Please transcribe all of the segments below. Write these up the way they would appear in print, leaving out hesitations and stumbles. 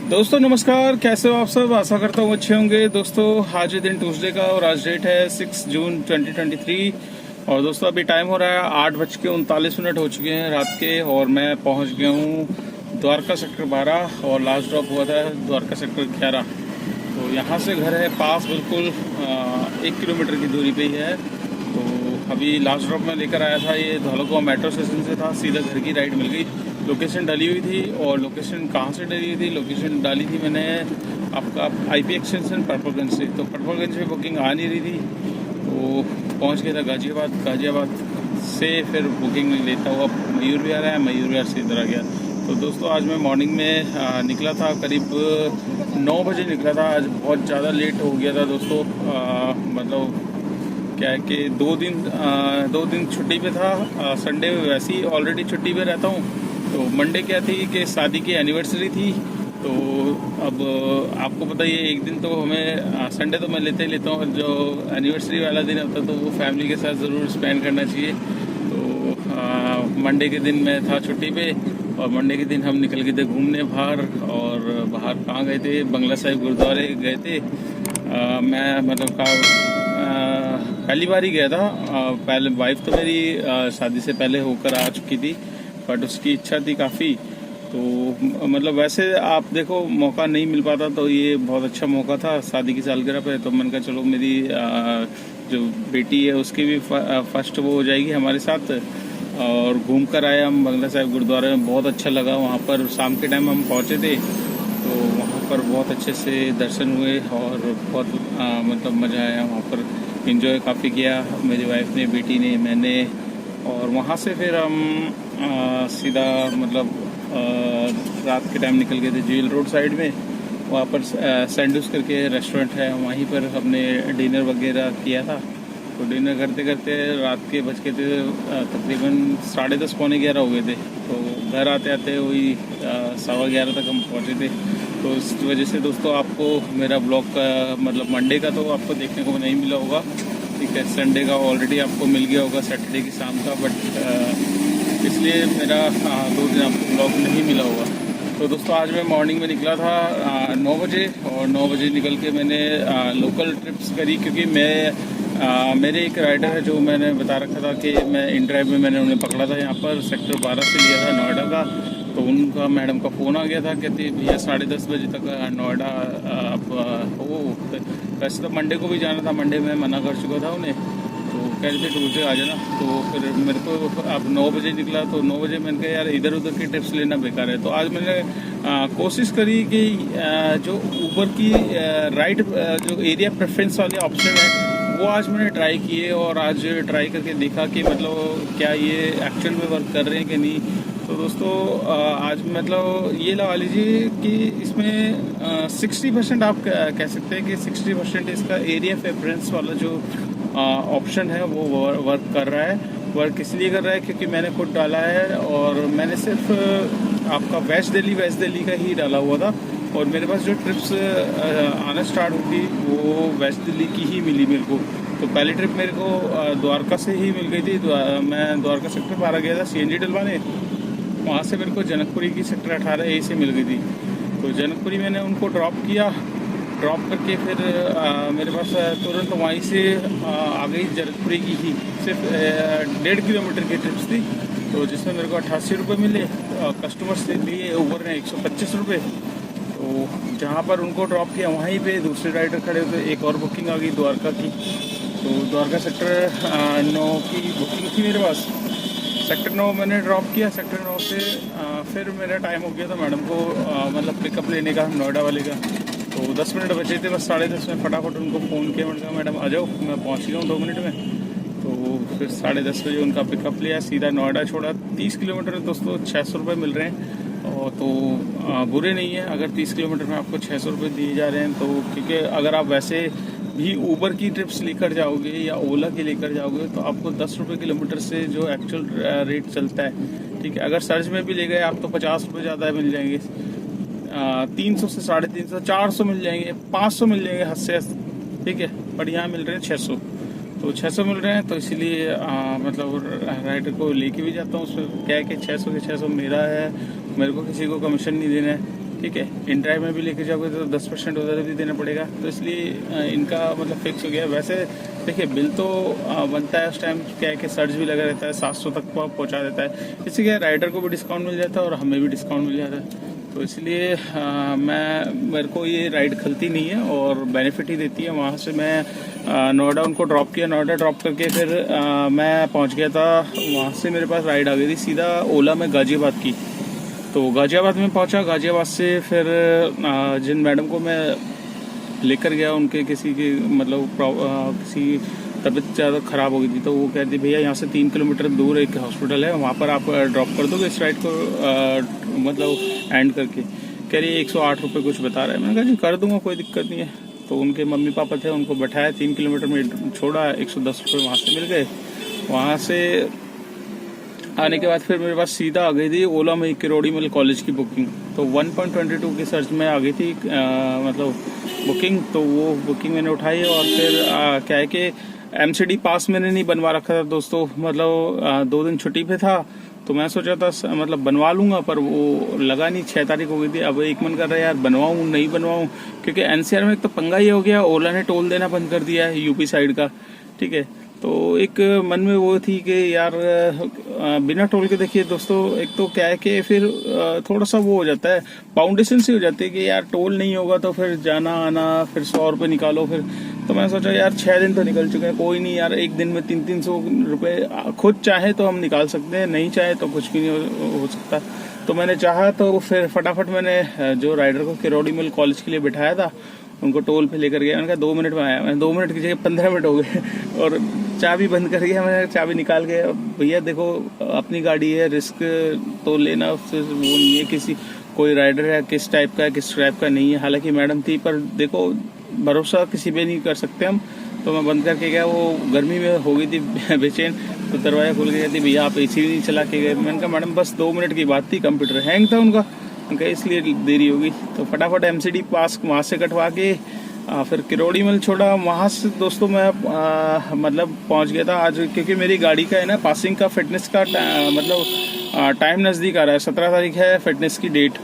दोस्तों नमस्कार, कैसे हो आप सब। आशा करता हूँ अच्छे होंगे। दोस्तों आज ये दिन ट्यूसडे का और आज डेट है 6 जून 2023 और दोस्तों अभी टाइम हो रहा है 8:39 हो चुके हैं रात के और मैं पहुँच गया हूँ द्वारका सेक्टर 12 और लास्ट ड्रॉप हुआ था द्वारका सेक्टर 11। तो यहाँ से घर है पास, बिल्कुल 1 किलोमीटर की दूरी पे ही है। तो अभी लास्ट ड्रॉप में लेकर आया था, ये धौलकुआं मेट्रो स्टेशन से था, सीधा घर की राइड मिल गई। लोकेशन डाली हुई थी और लोकेशन कहाँ से डाली हुई थी, लोकेशन डाली थी मैंने आपका IP एक्सटेंशन पर्पलगंज से। तो पर्पलगंज में बुकिंग आ नहीं रही थी तो पहुँच गया था गाजियाबाद से फिर बुकिंग लेता हुआ मयूर विहार है, मयूर विहार से इधर आ गया। तो दोस्तों आज मैं मॉर्निंग में निकला था, करीब 9 बजे निकला था। आज बहुत ज़्यादा लेट हो गया था दोस्तों। मतलब क्या है कि 2 दिन छुट्टी पे था। संडे वैसे ही ऑलरेडी छुट्टी पे रहता हूँ। तो मंडे क्या थी कि शादी की एनिवर्सरी थी। तो अब आपको पता ही है, एक दिन तो हमें संडे तो मैं लेता ही लेता हूँ, जो एनिवर्सरी वाला दिन होता है तो वो फैमिली के साथ ज़रूर स्पेंड करना चाहिए। तो मंडे के दिन मैं था छुट्टी पे और मंडे के दिन हम निकल गए थे घूमने बाहर। और बाहर कहाँ गए थे, बंगला साहिब गुरुद्वारे गए थे। मैं मतलब पहली बार ही गया था। पहले वाइफ तो मेरी शादी से पहले होकर आ चुकी थी, बट उसकी इच्छा थी काफ़ी। तो मतलब वैसे आप देखो मौका नहीं मिल पाता, तो ये बहुत अच्छा मौका था शादी की सालगिरह पे। तो मैंने कहा चलो मेरी जो बेटी है उसकी भी फर्स्ट वो हो जाएगी हमारे साथ। और घूम कर आए हम बंगला साहिब गुरुद्वारे में, बहुत अच्छा लगा। वहाँ पर शाम के टाइम हम पहुँचे थे तो वहाँ पर बहुत अच्छे से दर्शन हुए और बहुत मतलब मज़ा आया। वहाँ पर एंजॉय काफ़ी किया मेरी वाइफ ने, बेटी ने, मैंने। और वहाँ से फिर हम सीधा मतलब रात के टाइम निकल गए थे जेल रोड साइड में। वहाँ पर सैंडविच करके रेस्टोरेंट है, वहीं पर हमने डिनर वगैरह किया था। तो डिनर करते करते रात के बज के थे तकरीबन 10:30 पौने 11 हो गए थे। तो घर आते आते वही 11:15 तक हम पहुँचे थे। तो इस वजह से दोस्तों आपको मेरा ब्लॉग का मतलब मंडे का तो आपको देखने को नहीं मिला होगा, ठीक है। संडे का ऑलरेडी आपको मिल गया होगा, सैटरडे की शाम का, बट इसलिए मेरा 2 दिन आपको ब्लॉग नहीं मिला होगा। तो दोस्तों आज मैं मॉर्निंग में निकला था 9 बजे और 9 बजे निकल के मैंने लोकल ट्रिप्स करी, क्योंकि मेरे एक राइडर है जो मैंने बता रखा था कि मैं इन ड्राइव में मैंने उन्हें पकड़ा था यहाँ पर सेक्टर 12 से लिया था नोएडा का। तो उनका मैडम का फ़ोन आ गया था, कहते भैया 10:30 बजे तक नोएडा आप हो। वैसे तो मंडे को भी जाना था, मंडे में मना कर चुका था उन्हें, तो कह रहे थे ट्यूसडे आ जाना। तो फिर मेरे को अब 9 बजे निकला तो 9 बजे मैंने कहा यार इधर उधर की टिप्स लेना बेकार है। तो आज मैंने कोशिश करी कि जो ऊबर की राइड जो एरिया प्रेफरेंस वाले ऑप्शन है वो आज मैंने ट्राई किए और आज ट्राई करके देखा कि मतलब क्या ये एक्चुअल में वर्क कर रहे हैं कि नहीं। तो दोस्तों आज मतलब ये लगा लीजिए कि इसमें 60% आप कह सकते हैं कि 60% इसका एरिया प्रेफरेंस वाला जो ऑप्शन है वो वर्क कर रहा है। वर्क इसलिए कर रहा है क्योंकि मैंने खुद डाला है और मैंने सिर्फ आपका वेस्ट दिल्ली का ही डाला हुआ था। और मेरे पास जो ट्रिप्स आना स्टार्ट हुई वो वेस्ट दिल्ली की ही मिली मेरे को। तो पहली ट्रिप मेरे को द्वारका से ही मिल गई थी। मैं द्वारका सेक्टर 12 गया था CNG डलवाने, वहाँ से मेरे को जनकपुरी की सेक्टर 18A से मिल गई थी। तो जनकपुरी मैंने उनको ड्रॉप किया, ड्रॉप करके फिर मेरे पास तुरंत वहीं से आ गई जनकपुरी की ही सिर्फ 1.5 किलोमीटर की ट्रिप्स थी। तो जिसमें मेरे को 88 रुपये मिले, कस्टमर्स से लिए ऊबर ने 125 रुपये। तो जहाँ पर उनको ड्रॉप किया वहीं पे दूसरे राइडर खड़े हुए, एक और बुकिंग आ गई द्वारका की। तो द्वारका सेक्टर 9 की बुकिंग थी मेरे पास। सेक्टर 9 मैंने ड्रॉप किया। सेक्टर 9 से फिर मेरा टाइम हो गया था मैडम को मतलब पिकअप लेने का नोएडा वाले का। तो 10 मिनट बचे थे बस, 10:30 में फटाफट उनको फ़ोन किया। मैंने कहा मैडम आ जाओ, मैं पहुँच गया हूँ 2 मिनट में। तो फिर 10:30 बजे उनका पिकअप लिया, सीधा नोएडा छोड़ा। 30 किलोमीटर दोस्तों 600 रुपये मिल रहे हैं। और तो बुरे नहीं है अगर 30 किलोमीटर में आपको 600 रुपये दिए जा रहे हैं। तो क्योंकि अगर आप वैसे भी ऊबर की ट्रिप्स लेकर जाओगे या ओला की लेकर जाओगे तो आपको 10 रुपये किलोमीटर से जो एक्चुअल रेट चलता है, ठीक है। अगर सर्च में भी ले गए आप तो 50 रुपये ज़्यादा मिल जाएंगे। 300 से 350, 400 मिल जाएंगे, 500 मिल जाएंगे हद से हद, ठीक है। बट यहाँ मिल रहे हैं 600। तो 600 मिल रहे हैं तो इसीलिए मतलब राइडर को लेके भी जाता हूँ। उसमें क्या है कि 600 के 600 मेरा है, मेरे को किसी को कमीशन नहीं देना है। ठीक है। इन ड्राइव में भी लेके जाओगे तो 10% उधर भी देना पड़ेगा, तो इसलिए इनका मतलब फिक्स हो गया। वैसे देखिए बिल तो बनता है, उस टाइम क्या है कि सर्च भी लगा रहता है, 700 तक पहुंचा देता है। इससे क्या राइडर को भी डिस्काउंट मिल जाता है और हमें भी डिस्काउंट मिल जाता है। तो इसलिए मेरे को ये राइड खलती नहीं है और बेनिफिट ही देती है। वहाँ से मैं नोएडा उनको ड्रॉप किया, नोएडा ड्रॉप करके फिर मैं पहुँच गया था। वहाँ से मेरे पास राइड आ गई थी सीधा ओला में गाजियाबाद की। तो गाजियाबाद में पहुंचा, गाजियाबाद से फिर जिन मैडम को मैं लेकर गया उनके किसी की मतलब किसी तबीयत ज़्यादा ख़राब हो गई थी, तो वो कह रही भैया यहाँ से 3 किलोमीटर दूर एक हॉस्पिटल है, वहाँ पर आप ड्रॉप कर दोगे इस राइड को मतलब एंड करके। कह रही 108 रुपये कुछ बता रहा है। मैंने कहा जी कर दूंगा, कोई दिक्कत नहीं है। तो उनके मम्मी पापा थे, उनको बैठाया, 3 किलोमीटर में छोड़ा, 110 रुपये वहाँ से मिल गए। वहाँ से आने के बाद फिर मेरे पास सीधा आ गई थी ओला में किरोड़ी मल कॉलेज की बुकिंग। तो 1.22 की सर्च में आ गई थी मतलब बुकिंग। तो वो बुकिंग मैंने उठाई और फिर क्या है कि एमसीडी पास मैंने नहीं बनवा रखा था दोस्तों, मतलब 2 दिन छुट्टी पे था, तो मैं सोचा था मतलब बनवा लूंगा, पर वो लगा नहीं। 6 तारीख हो गई थी। अब एक मन कर रहा है यार बनवाऊं नहीं बनवाऊं, क्योंकि एनसीआर में एक तो पंगा ये हो गया, ओला ने टोल देना बंद कर दिया है यूपी साइड का, ठीक है। तो एक मन में वो थी कि यार बिना टोल के देखिए दोस्तों, एक तो क्या है कि फिर थोड़ा सा वो हो जाता है, बाउंडेशन सी हो जाती है कि यार टोल नहीं होगा तो फिर जाना आना, फिर 100 रुपये निकालो फिर। तो मैंने सोचा यार 6 दिन तो निकल चुके हैं, कोई नहीं यार, एक दिन में 300-300 रुपये खुद चाहे तो हम निकाल सकते हैं, नहीं चाहे तो कुछ भी नहीं हो सकता। तो मैंने चाहा तो फिर फटाफट मैंने जो राइडर को किरोड़ी मिल कॉलेज के लिए बिठाया था उनको टोल पे लेकर गया। मैंने कहा 2 मिनट में आया। मैंने 2 मिनट की जगह 15 मिनट हो गए और चाबी बंद कर गया। मैंने चाबी निकाल के, भैया देखो अपनी गाड़ी है, रिस्क तो लेना उससे वो नहीं है, किसी कोई राइडर है किस टाइप का है किस टाइप का नहीं है। हालांकि मैडम थी, पर देखो भरोसा किसी पे नहीं कर सकते हम। तो मैं बंद करके गया, वो गर्मी में हो गई थी बेचैन, तो दरवाजा खोल के कहती भैया आप एसी नहीं चला के गए। मैंने कहा मैडम बस 2 मिनट की बात थी, कंप्यूटर हैंग था उनका, इसलिए देरी होगी। तो फटाफट एमसीडी पास वहाँ से कटवा के फिर किरोड़ी मल छोड़ा। वहाँ से दोस्तों मैं मतलब पहुँच गया था आज, क्योंकि मेरी गाड़ी का है ना पासिंग का फिटनेस का मतलब टाइम नज़दीक आ रहा है। 17 तारीख है फिटनेस की डेट।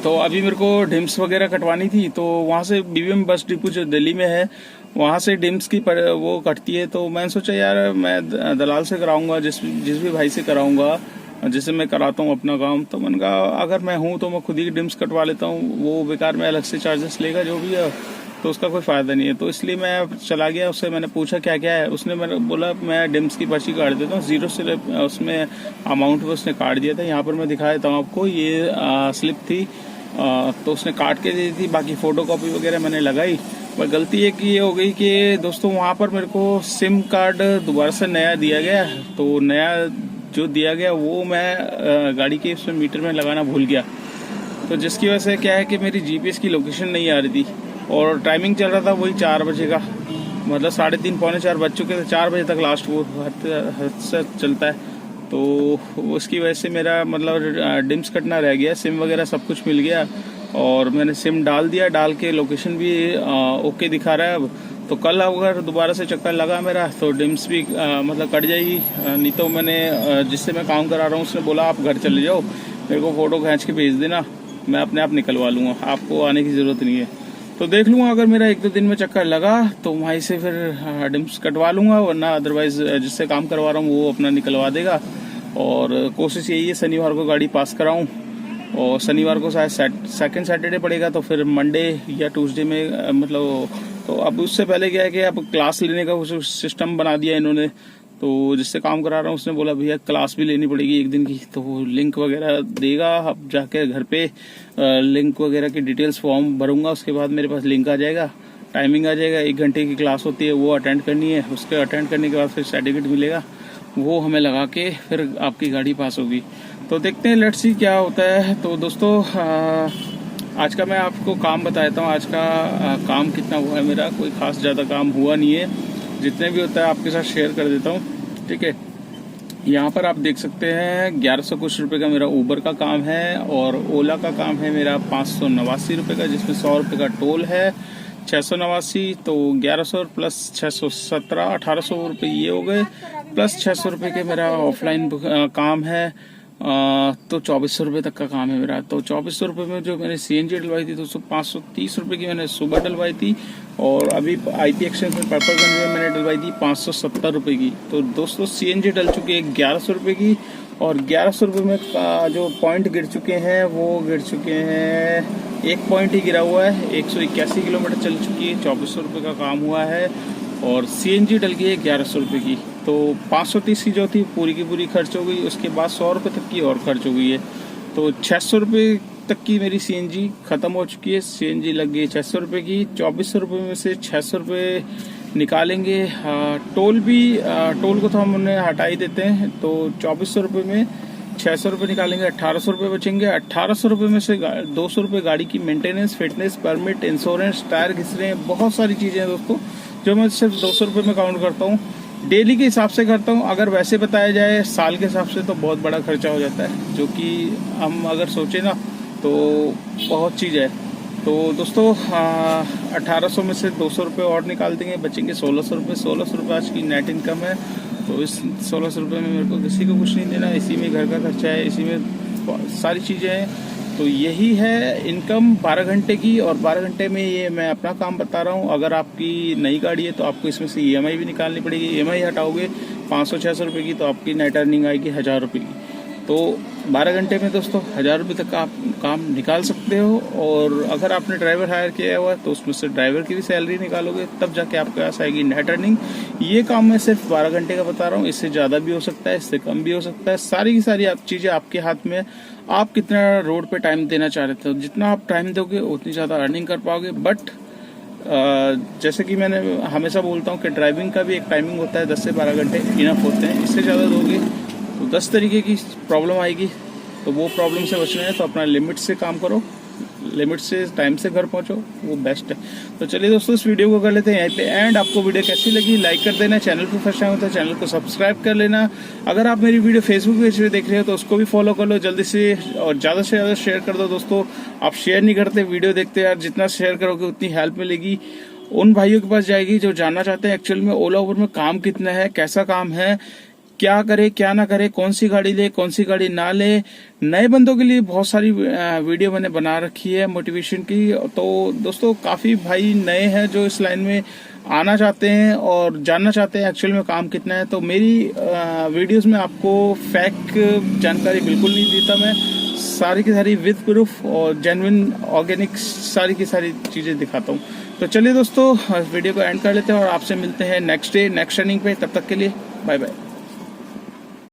तो अभी मेरे को डिम्स वगैरह कटवानी थी, तो वहाँ से बीबीएम बस डिपो जो दिल्ली में है वहाँ से डिम्स की वो कटती है। तो मैंने सोचा यार मैं दलाल से कराऊंगा, जिस भी भाई से कराऊंगा जिससे मैं कराता हूँ अपना काम। तो मैंने कहा अगर मैं हूँ तो मैं खुद ही डिम्स कटवा लेता हूँ, वो बेकार में अलग से चार्जेस लेगा जो भी है, तो उसका कोई फ़ायदा नहीं है। तो इसलिए मैं चला गया, उससे मैंने पूछा क्या क्या है। उसने मैंने बोला मैं डिम्स की पर्ची काट देता हूँ, 0 से उसमें अमाउंट पर उसने काट दिया था। यहाँ पर मैं दिखा देता हूँ आपको, ये स्लिप थी, तो उसने काट के दी थी। बाकी फ़ोटो कॉपी वगैरह मैंने लगाई। पर गलती एक ये हो गई कि दोस्तों वहाँ पर मेरे को सिम कार्ड दोबारा से नया दिया गया, तो नया जो दिया गया वो मैं गाड़ी के उसमें मीटर में लगाना भूल गया। तो जिसकी वजह से क्या है कि मेरी जीपीएस की लोकेशन नहीं आ रही थी और टाइमिंग चल रहा था वही 4 बजे का, मतलब 3:30 पौने 4 बज चुके थे। 4 बजे तक लास्ट वो हद से चलता है। तो उसकी वजह से मेरा मतलब डिम्स कटना रह गया। सिम वगैरह सब कुछ मिल गया और मैंने सिम डाल दिया, डाल के लोकेशन भी ओके दिखा रहा है अब। तो कल अगर दोबारा से चक्कर लगा मेरा तो डिम्स भी मतलब कट जाएगी। नहीं तो मैंने जिससे मैं काम करा रहा हूँ उसने बोला आप घर चले जाओ, मेरे को फ़ोटो खींच के भेज देना, मैं अपने आप निकलवा लूँगा, आपको आने की ज़रूरत नहीं है। तो देख लूँगा, अगर मेरा 1-2 दिन में चक्कर लगा तो वहीं से फिर डिम्स कटवा लूँगा, वरना अदरवाइज़ जिससे काम करवा रहा हूँ वो अपना निकलवा देगा। और कोशिश यही है शनिवार को गाड़ी पास कराऊँ, और शनिवार को शायद सेकंड सैटरडे पड़ेगा, तो फिर मंडे या ट्यूसडे में मतलब। तो अब उससे पहले क्या है कि अब क्लास लेने का कुछ सिस्टम बना दिया इन्होंने, तो जिससे काम करा रहा हूँ उसने बोला भैया क्लास भी लेनी पड़ेगी 1 दिन की। तो वो लिंक वगैरह देगा, अब जाके घर पे लिंक वगैरह की डिटेल्स फॉर्म भरूंगा, उसके बाद मेरे पास लिंक आ जाएगा, टाइमिंग आ जाएगा, 1 घंटे की क्लास होती है वो अटेंड करनी है। उसके अटेंड करने के बाद फिर सर्टिफिकेट मिलेगा, वो हमें लगा के फिर आपकी गाड़ी पास होगी। तो देखते हैं, लेट्स सी क्या होता है। तो दोस्तों आज का मैं आपको काम बता देता हूँ। आज का काम कितना हुआ है मेरा, कोई खास ज़्यादा काम हुआ नहीं है, जितने भी होता है आपके साथ शेयर कर देता हूँ, ठीक है। यहाँ पर आप देख सकते हैं 1100 कुछ रुपये का मेरा ऊबर का काम है, और ओला का काम है मेरा 589 रुपये का, जिसमें 100 रुपये का टोल है, 689। तो 1100 प्लस 617 1800 रुपये ये हो गए, प्लस 600 रुपये के मेरा ऑफलाइन काम है। तो 2400 रुपये तक का काम है मेरा। तो 2400 रुपये में जो मैंने CNG डलवाई थी दोस्तों, 530 रुपये की मैंने सुबह डलवाई थी, और अभी IP एक्सचेंज में पर्पलगंज में मैंने डलवाई थी 570 रुपये की। तो दोस्तों CNG डल चुकी है 1100 रुपये की, और 1100 रुपये में जो पॉइंट गिर चुके हैं वो गिर चुके हैं, एक पॉइंट ही गिरा हुआ है। 181 किलोमीटर चल चुकी है, 2400 रुपये का काम हुआ है, और CNG डल गई है 1100 रुपये की। तो 530 की जो थी पूरी की पूरी खर्च हो गई, उसके बाद 100 रुपये तक की और खर्च हो गई है। तो 600 रुपये तक की मेरी CNG खत्म हो चुकी है। CNG लग गई 600 रुपये की। 2400 रुपये में से 600 रुपये निकालेंगे। टोल भी, टोल को तो हम उन्हें हटा ही देते हैं। तो 2400 रुपये में 600 रुपये निकालेंगे, 1800 रुपये बचेंगे। 1800 रुपये में से 200 रुपये गाड़ी की maintenance, fitness, permit, insurance, tyre घिस रहे हैं, बहुत सारी चीज़ें हैं दोस्तों, जो मैं सिर्फ 200 रुपये में काउंट करता हूँ। डेली के हिसाब से करता हूँ, अगर वैसे बताया जाए साल के हिसाब से तो बहुत बड़ा खर्चा हो जाता है, जो कि हम अगर सोचें ना तो बहुत चीज़ है। तो दोस्तों 1800 में से 200 रुपये और निकाल देंगे, बचेंगे 1600 रुपये। 1600 रुपये आज की नेट इनकम है। तो इस 1600 रुपये में मेरे को किसी को कुछ नहीं देना, इसी में घर का खर्चा है, इसी में सारी चीज़ें हैं। तो यही है इनकम 12 घंटे की, और 12 घंटे में ये मैं अपना काम बता रहा हूँ। अगर आपकी नई गाड़ी है तो आपको इसमें से EMI भी निकालनी पड़ेगी। EMI हटाओगे 500-600 रुपये की, तो आपकी नेट अर्निंग आएगी 1000 रुपये की। तो 12 घंटे में दोस्तों 1000 रुपये तक का आप काम निकाल सकते हो। और अगर आपने ड्राइवर हायर किया हुआ है तो उसमें से ड्राइवर की भी सैलरी निकालोगे, तब जाके आपके पास आएगी नेट अर्निंग। ये काम मैं सिर्फ 12 घंटे का बता रहा हूँ, इससे ज़्यादा भी हो सकता है, इससे कम भी हो सकता है। सारी की सारी चीज़ें आपके हाथ में, आप कितना रोड पे टाइम देना चाह रहे थे, जितना आप टाइम दोगे उतनी ज़्यादा अर्निंग कर पाओगे। बट जैसे कि मैंने हमेशा बोलता हूँ कि ड्राइविंग का भी एक टाइमिंग होता है, 10 से 12 घंटे इनफ होते हैं। इससे ज़्यादा दोगे तो 10 तरीके की प्रॉब्लम आएगी। तो वो प्रॉब्लम से बचना है तो अपना लिमिट से काम करो, लिमिट से टाइम से घर पहुंचो, वो बेस्ट है। तो चलिए दोस्तों, इस वीडियो को कर लेते हैं यहीं पे एंड। आपको वीडियो कैसी लगी लाइक कर देना, चैनल पर फर्स्ट टाइम होता है चैनल को सब्सक्राइब कर लेना। अगर आप मेरी वीडियो फेसबुक पे देख रहे हो तो उसको भी फॉलो कर लो जल्दी से, और ज़्यादा से ज़्यादा शेयर कर दो दोस्तों। आप शेयर नहीं करते, वीडियो देखते यार, जितना शेयर करोगे उतनी हेल्प मिलेगी, उन भाइयों के पास जाएगी जो जानना चाहते हैं एक्चुअल में ओला उबर में काम कितना है, कैसा काम है, क्या करे क्या ना करे, कौन सी गाड़ी ले कौन सी गाड़ी ना ले। नए बंदों के लिए बहुत सारी वीडियो मैंने बना रखी है मोटिवेशन की। तो दोस्तों काफ़ी भाई नए हैं जो इस लाइन में आना चाहते हैं और जानना चाहते हैं एक्चुअल में काम कितना है। तो मेरी वीडियोस में आपको फेक जानकारी बिल्कुल नहीं देता, मैं सारी की सारी विद प्रूफ और जेन्युइन ऑर्गेनिक सारी की सारी चीज़ें दिखाता हूँ। तो चलिए दोस्तों, वीडियो को एंड कर लेते हैं और आपसे मिलते हैं नेक्स्ट डे नेक्स्ट रनिंग पे। तब तक के लिए बाय बाय।